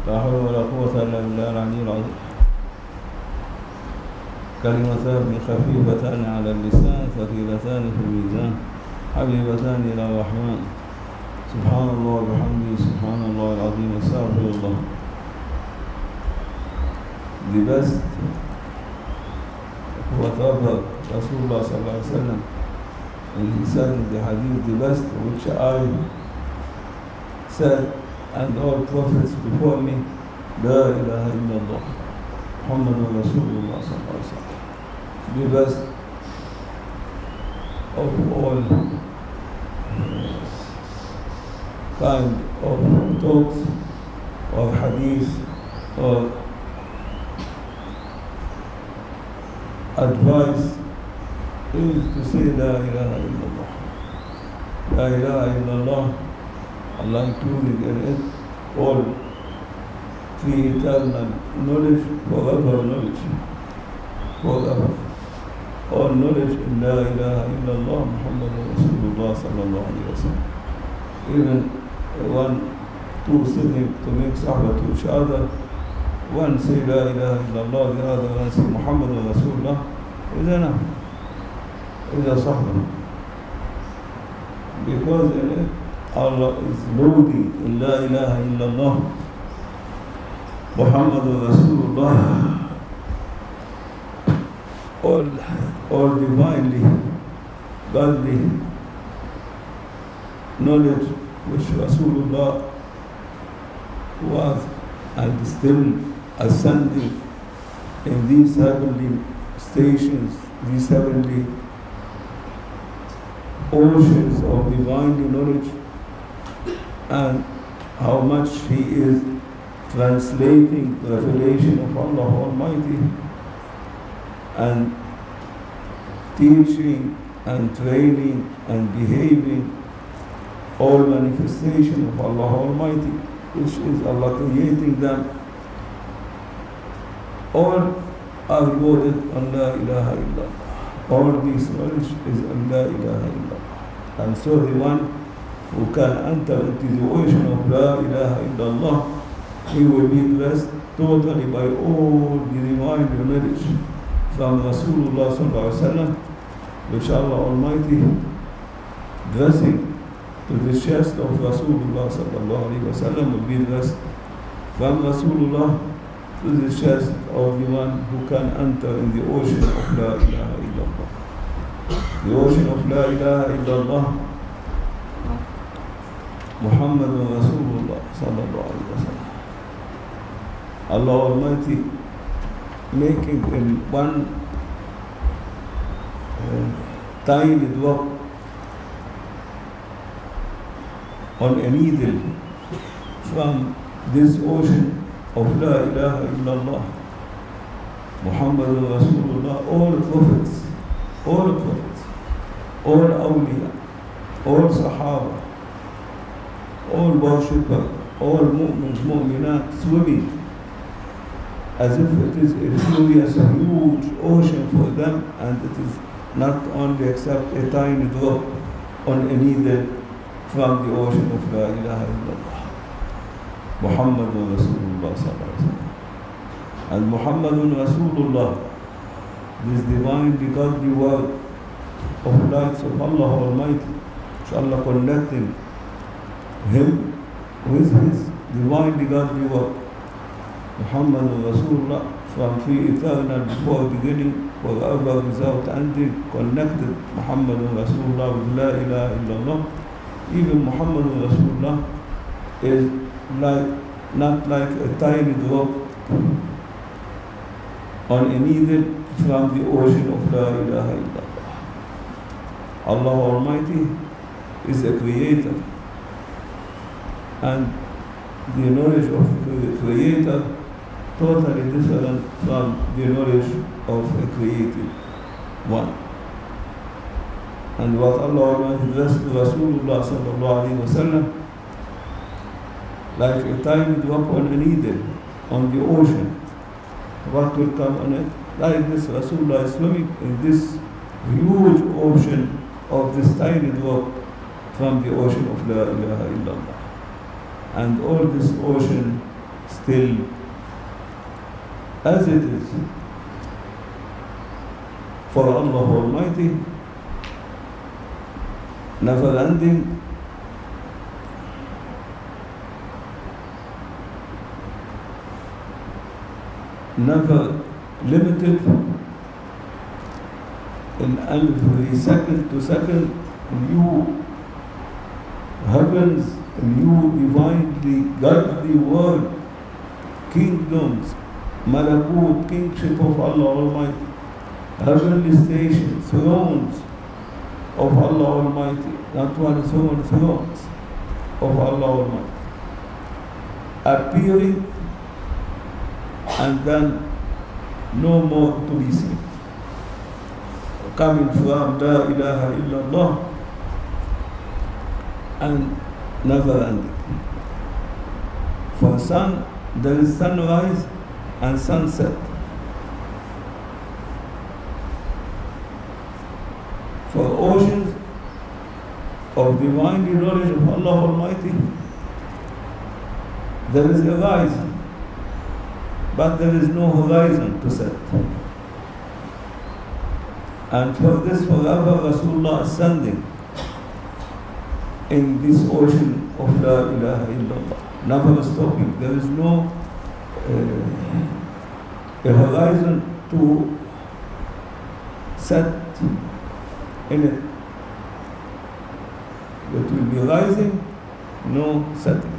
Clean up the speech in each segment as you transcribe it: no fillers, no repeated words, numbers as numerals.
لا حول ولا قوة إلا بالله العلي العظيم. كلمتان خفيفتان على اللسان ثقيلتان في الميزان حبيبتان إلى الرحمن. سبحان الله وبحمده سبحان الله العظيم استغفر الله. The best whatever Rasulullah Sallallahu Alaihi Wasallam, and he said in the hadith, the best which I said and all prophets before me, La ilaha illallah Muhammadur Rasulullah Sallallahu Alaihi Wasallam. The best of all kind of talks or hadith or advice is to say La ilaha illallah. La ilaha illallah, Allah included in it all three eternal knowledge, forever knowledge, forever. All knowledge in La ilaha illallah Muhammadur Rasulullah Sallallahu Alaihi Wasallam. Even one, two sitting to make sahbah to each other, one say La ilaha illallah, the other one say Muhammadur Rasulullah, is enough. Is a sahbah. Because in it, Allah is loading in La ilaha illallah Muhammadur Rasulullah all divinely, godly knowledge which Rasulullah was and still ascending in these heavenly stations, these heavenly oceans of divine knowledge, and how much he is translating the revelation of Allah Almighty and teaching and training and behaving all manifestation of Allah Almighty, which is Allah creating them, all are rewarded on La ilaha illallah. All this knowledge is on La ilaha illallah. And so the one who can enter into the ocean of La ilaha illallah, he will be blessed totally by all the divine knowledge from Rasulullah Sallallahu Alaihi Wasallam, which Allah Almighty dressing to the chest of Rasulullah Sallallahu Alaihi Wasallam will be dressed from Rasulullah to the chest of the one who can enter in the ocean of La ilaha illallah. The ocean of La ilaha illallah Muhammadur Rasulullah Sallallahu Alaihi Wasallam. Allah Almighty making in one tiny drop on a needle from this ocean of La ilaha illallah Muhammadur Rasulullah, all prophets, all awliya, all sahaba, all worshippers, all mu'mins, mu'minat swimming as if it is a furious, huge ocean for them, and it is not only except a tiny drop on a needle from the ocean of La ilaha illallah Muhammadur Rasulullah Sallallahu Alaihi Wasallam. And Muhammadun Rasulullah, this divine, godly word of lights of Allah Almighty, inshallah connecting him with his divine, godly word. Muhammadun Rasulullah, from three eternal before beginning, forever without ending, connected Muhammadun Rasulullah with La ilaha illallah. Even Muhammadun Rasulullah is not like a tiny drop on a needle from the ocean of La ilaha illallah. Allah Almighty is a creator, and the knowledge of the creator totally different from the knowledge of a created one. And what Allah Almighty addressed to Rasulullah Sallallahu Alaihi Wasallam, like a tiny drop on a needle on the ocean, what will come on it? Like this, Rasulullah is swimming in this huge ocean of this tiny drop from the ocean of La ilaha illallah. And all this ocean still as it is for Allah Almighty, never ending, never limited, in every second to second, new heavens, new divinely godly world, kingdoms, malakut, kingship of Allah Almighty, heavenly stations, thrones of Allah Almighty, not one throne, thrones of Allah Almighty, appearing and then no more to be seen. Coming from La ilaha illallah and never ending. For sun, there is sunrise and sunset. For oceans of divine knowledge of Allah Almighty, there is a horizon, but there is no horizon to set. And for this forever Rasulullah ascending in this ocean of La ilaha illallah, never stopping. There is no a horizon to set in it. It will be rising, no setting.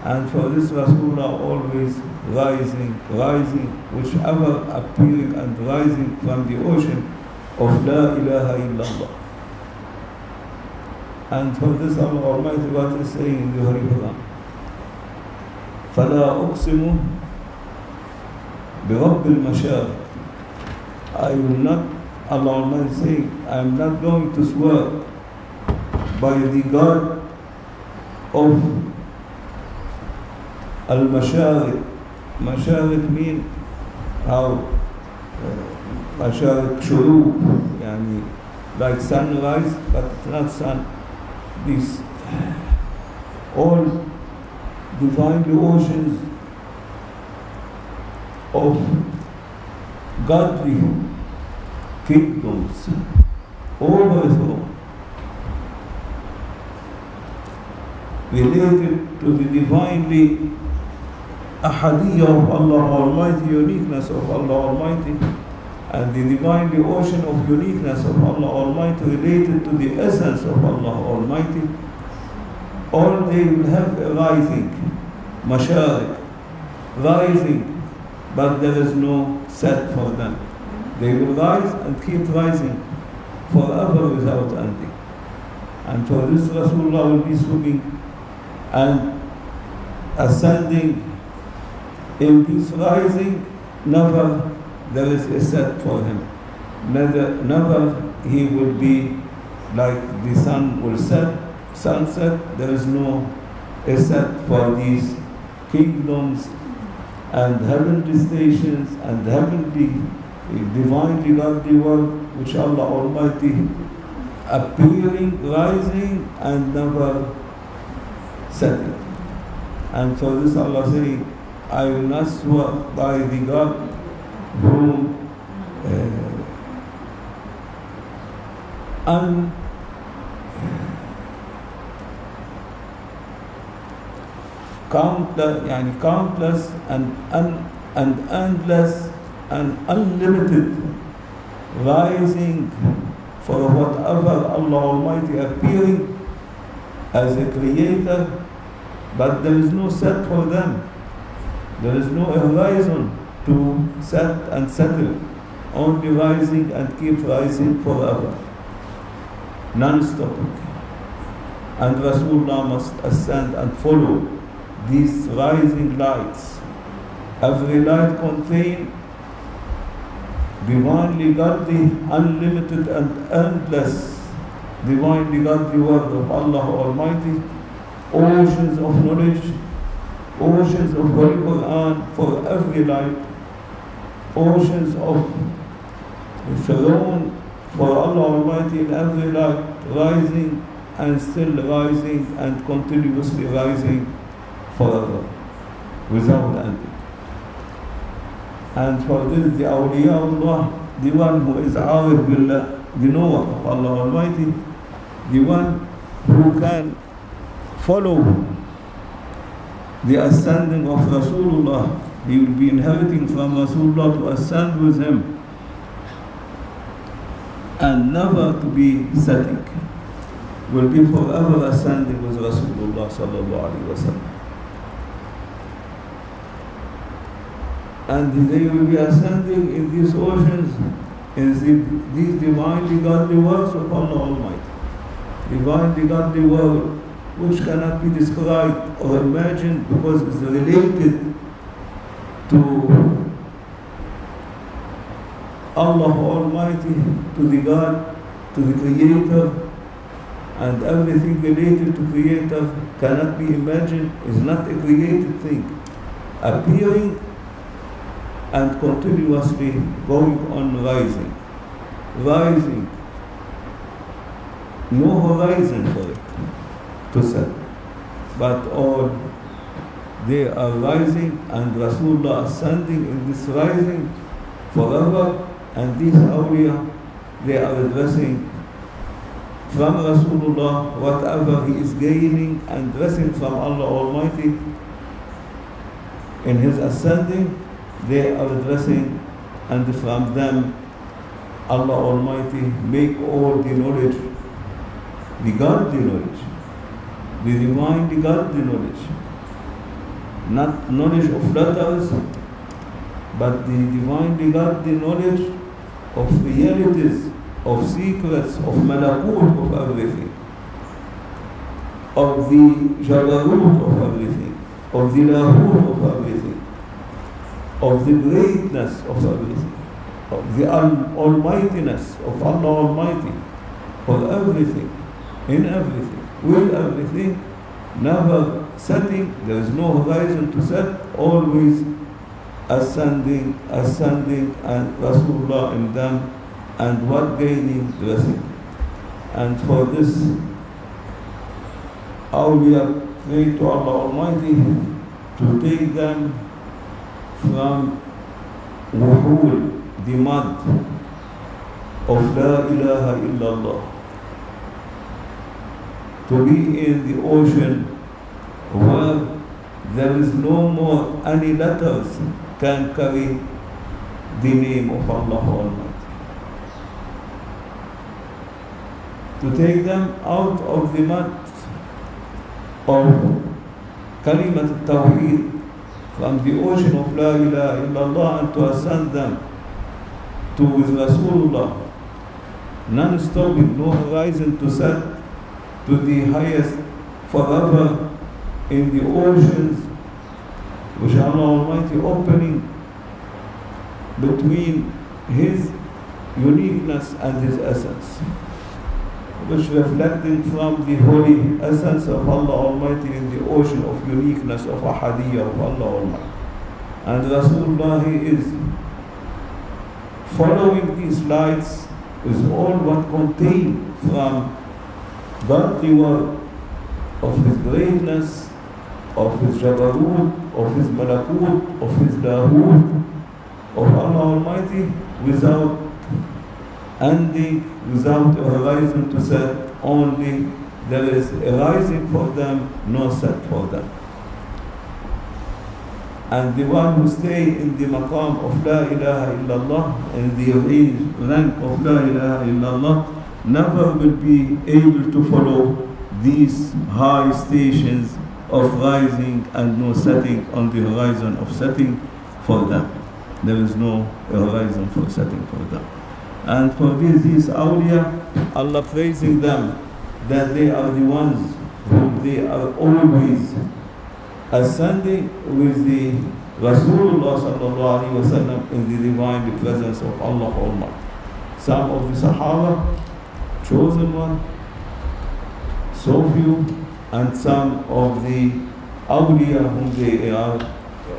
And for this Rasulullah always rising, whichever appearing and rising from the ocean of La ilaha illallah. And for this Allah Almighty what is saying in the Holy Quran, فَلَا أُقْسِمُ بِرَبِّ الْمَشَارِقِ. I will not, Allah Almighty is saying, I am not going to swear by the God of Al-Mashariq. Mashariq mean how Mashariq Shuruk, yani like sunrise, but it's not sun. These all divinely oceans of godly kingdoms overthrown, related to the divinely ahadiyya of Allah Almighty, uniqueness of Allah Almighty, and the divinely ocean of uniqueness of Allah Almighty related to the essence of Allah Almighty. All they will have a rising, mashariq, rising, but there is no set for them. They will rise and keep rising forever without ending. And for this Rasulullah will be swimming and ascending in this rising. Never there is a set for him. Never he will be like the sun will set, sunset. There is no a set for these kingdoms and heavenly stations and heavenly divinely godly world which Allah Almighty appearing, rising and never setting. And for this Allah saying, I will not swear by the God whom countless and endless and unlimited rising for whatever Allah Almighty appearing as a creator, but there is no set for them. There is no horizon to set and settle, only rising and keep rising forever, non-stopping. And Rasulullah must ascend and follow these rising lights. Every light contains divinely godly, unlimited and endless divinely godly word of Allah Almighty, oceans of knowledge, oceans of Holy Quran for every light, oceans of the throne for Allah Almighty in every light, rising and still rising and continuously rising forever. without ending. And for this, the awliyaullah, the one who is arif billah, the knower of Allah Almighty, the one who can follow the ascending of Rasulullah, he will be inheriting from Rasulullah to ascend with him and never to be static, will be forever ascending with Rasulullah Sallallahu Alaihi Wasallam. And they will be ascending in these oceans, in these divinely godly words of Allah Almighty. Divinely godly word which cannot be described or imagined because it's related to Allah Almighty, to the God, to the Creator, and everything related to Creator cannot be imagined, is not a created thing, appearing and continuously going on rising. Rising. No horizon for it to set. But all they are rising and Rasulullah ascending in this rising forever, and these awliya, they are addressing from Rasulullah whatever he is gaining and addressing from Allah Almighty in his ascending. They are addressing, and from them Allah Almighty make all the knowledge, the godly knowledge, the divinely godly knowledge, not knowledge of letters, but the divinely godly knowledge of realities, of secrets, of malakut of everything, of the jabarut of everything, of the lahut of everything, of the greatness of everything, of the almightiness of Allah Almighty, for everything, in everything, with everything, never setting, there is no horizon to set, always ascending, and Rasulullah in them, and what gaining, blessing. And for this, awliya pray to Allah Almighty to take them from wuhul, the mud of La ilaha illallah, to be in the ocean where there is no more any letters can carry the name of Allah Almighty. To take them out of the mud of Kalimat al-Tawheed, from the ocean of La ilaha illallah, and to ascend them to with Rasulullah, non-stopping, no horizon to set, to the highest forever in the oceans which Allah Almighty opening between His uniqueness and His essence, which reflecting from the holy essence of Allah Almighty in the ocean of uniqueness of ahadiyya of Allah Almighty. And Rasulullah, he is following these lights is all what contain from godly word of His greatness, of His jabarut, of His malakut, of His lahut, of Allah Almighty, without ending, without a horizon to set, only there is a rising for them, no set for them. And the one who stay in the maqam of La ilaha illallah, in the rank of La ilaha illallah, never will be able to follow these high stations of rising and no setting on the horizon of setting for them. There is no horizon for setting for them. And for these awliya, Allah praising them that they are the ones whom they are always ascending with the Rasulullah Sallallahu Alaihi Wasallam in the divine presence of Allah Almighty. Some of the Sahaba, chosen one, so few, and some of the awliya whom they are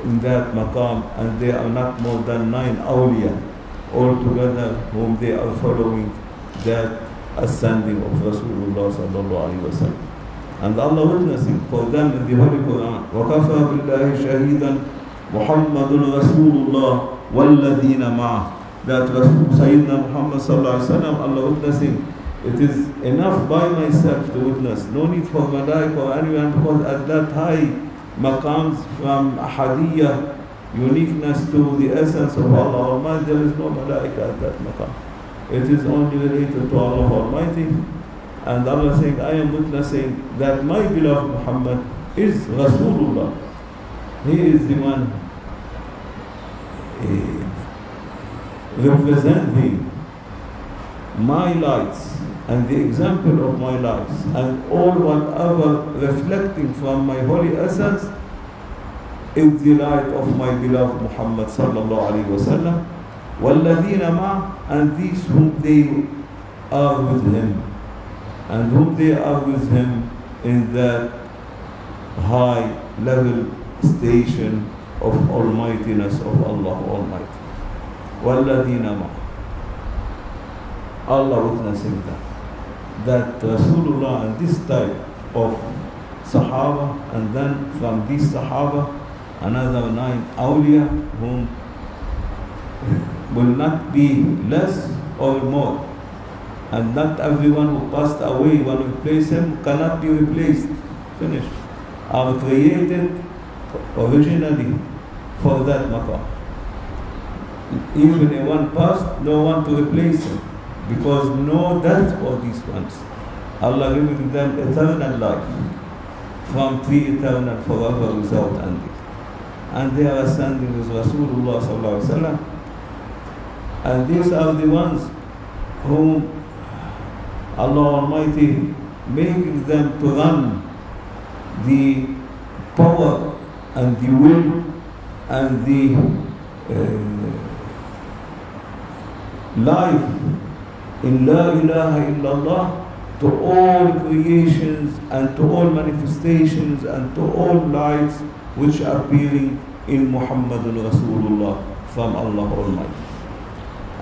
in that maqam, and they are not more than 9 awliya altogether whom they are following that ascending of Rasulullah Sallallahu Alaihi Wasallam. And Allah witnessing for them in the Holy Quran. وَكَفَى بِاللَّهِ شَهِيدًا مُحَمَّدٌ رَسُولُ اللَّهِ وَالَّذِينَ مَعَهُ. That Sayyidina Muhammad Sallallahu Alaihi Wasallam, Allah witnessing, it is enough by myself to witness. No need for malaika or anyone, because at that high maqams from ahadiyya, uniqueness to the essence of Allah Almighty, there is no malaika at that maqam. It is only related to Allah Almighty. And Allah saying, I am witnessing that my beloved Muhammad is Rasulullah. He is the one representing my lights and the example of my lights, and all whatever reflecting from my holy essence is the light of my beloved Muhammad Sallallahu Alaihi Wasallam. وَالَّذِينَ مَعَهُ, and these whom they are with him, and whom they are with him in that high level station of almightiness of Allah Almighty. وَالَّذِينَ مَعَهُ, Allah witnessing that Rasulullah and this type of Sahaba, and then from these Sahaba another 9 awliya whom will not be less or more, and not everyone who passed away when we place him cannot be replaced. Finished. Are created originally for that maqam. Even if one passed, no one to replace him, because no death for these ones. Allah giving them eternal life from pre-eternal forever without ending. And they are ascending with Rasulullah Sallallahu Alaihi Wasallam. And these are the ones whom Allah Almighty making them to run the power and the will and the life in La ilaha illallah to all creations and to all manifestations and to all lights which are appearing in Muhammadun Rasulullah from Allah Almighty.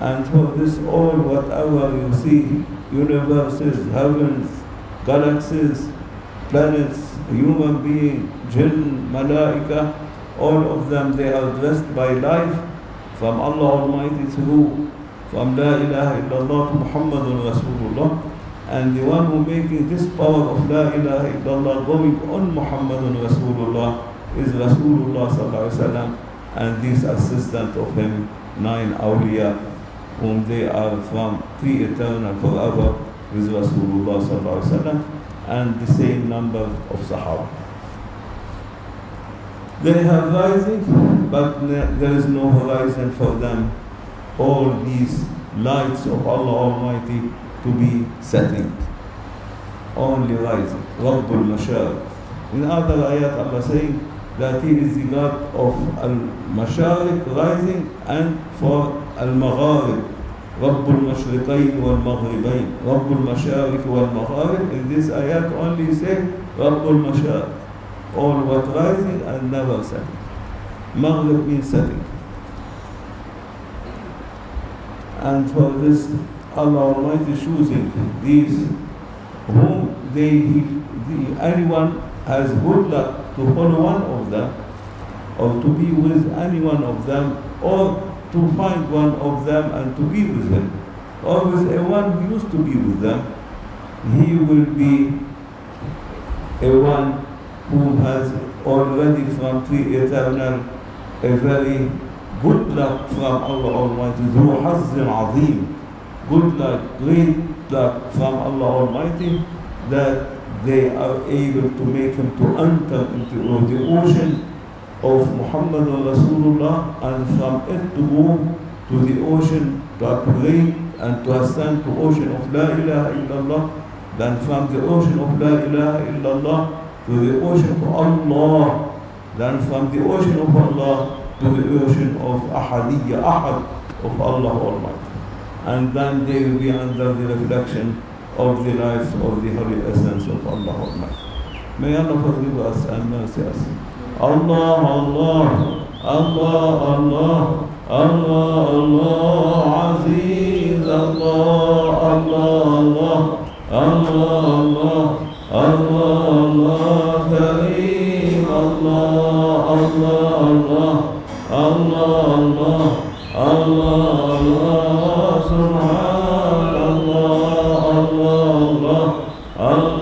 And for this all, whatever you see, universes, heavens, galaxies, planets, human being, jinn, malaika, all of them, they are dressed by life from Allah Almighty through, from La ilaha illallah to Muhammadun Rasulullah. And the one who making this power of La ilaha illallah going on Muhammadun Rasulullah is Rasulullah Sallallahu Alaihi Wasallam, and this assistant of him, 9 awliya, whom they are from pre-eternal forever with Rasulullah Sallallahu Alaihi Wasallam, and the same number of Sahaba. They have rising, but there is no horizon for them. All these lights of Allah Almighty to be setting, only rising. Rabbul Mashariq. In other ayat, Allah saying that He is the God of Al-Mashariq, rising, and for Al-Magharib. Rabbul Mashriqayn wal-Maghribayn. Rabbul Mashariq wal-Magharib. In this ayat only say Rabbul Mashariq. All what rising and never setting. Maghrib means setting. And for this, Allah Almighty choosing these whom anyone has good luck to follow one of them, or to be with any one of them, or to find one of them and to be with him, or with a one who used to be with them, he will be a one who has already from pre-eternal a very good luck from Allah Almighty, ذو حظ عظيم, good luck, great luck from Allah Almighty, that they are able to make him to enter into the ocean of Muhammad Rasulullah, and from it to go to the ocean to upgrade and to ascend to ocean of La ilaha illallah, then from the ocean of La ilaha illallah to the ocean of Allah, then from the ocean of Allah to the ocean of Ahadiyya, Ahad of Allah Almighty. And then they will be under the reflection of the life of the holy essence of Allah Almighty. May Allah forgive us and mercy us. Allah, Allah, Allah, Allah, Allah, Allah, Aziz, Allah, Allah, Allah, Allah, Allah, Allah, Allah. Allah, Allah, Allah, Allah, Subhanallah, Allah, Allah,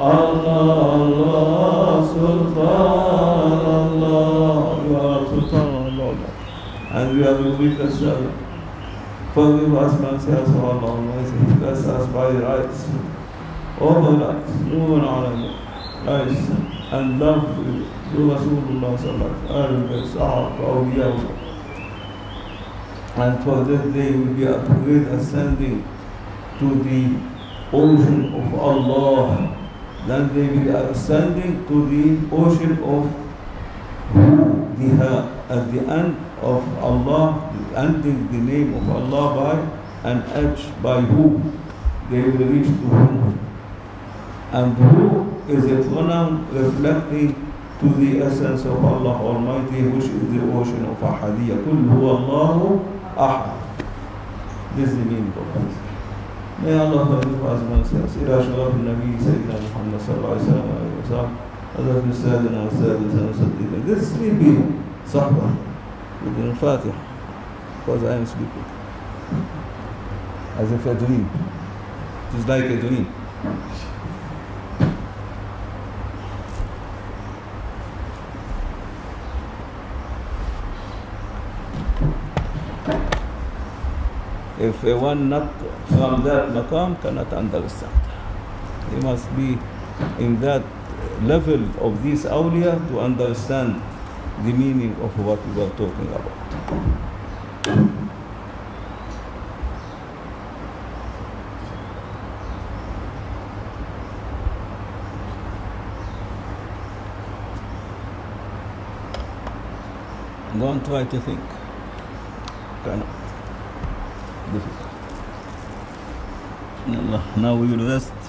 Allah, Sultan'ul, you are Sultan'ul, and we are the weakest servant. Forgive us, man, says Allah Almighty, bless us by your rights, over rights, moving on rights, and love to RasoolAllah Sallahu, Awliyaa. And for that day will be a great ascending to the ocean of Allah. Then they will be ascending to the ocean of at the end of Allah, ending the name of Allah by an H by who? They will reach to who? And who is a pronoun reflecting to the essence of Allah Almighty, which is the ocean of Ahadiyya. Kul huwa Allahu Ahad. This is the meaning of this. May Allah forgive us and sins. إلى شرف النبي سيدنا محمد صلى الله عليه وسلم حضرة السادنا والسادسة والصديقين. This is sleepy صحبة with the Fatiha, because I am sleeping. As if a dream. It is like a dream. If one not from that maqam cannot understand, he must be in that level of these awliya to understand the meaning of what we are talking about. Don't try to think. Cannot. Difficult. Now we will rest.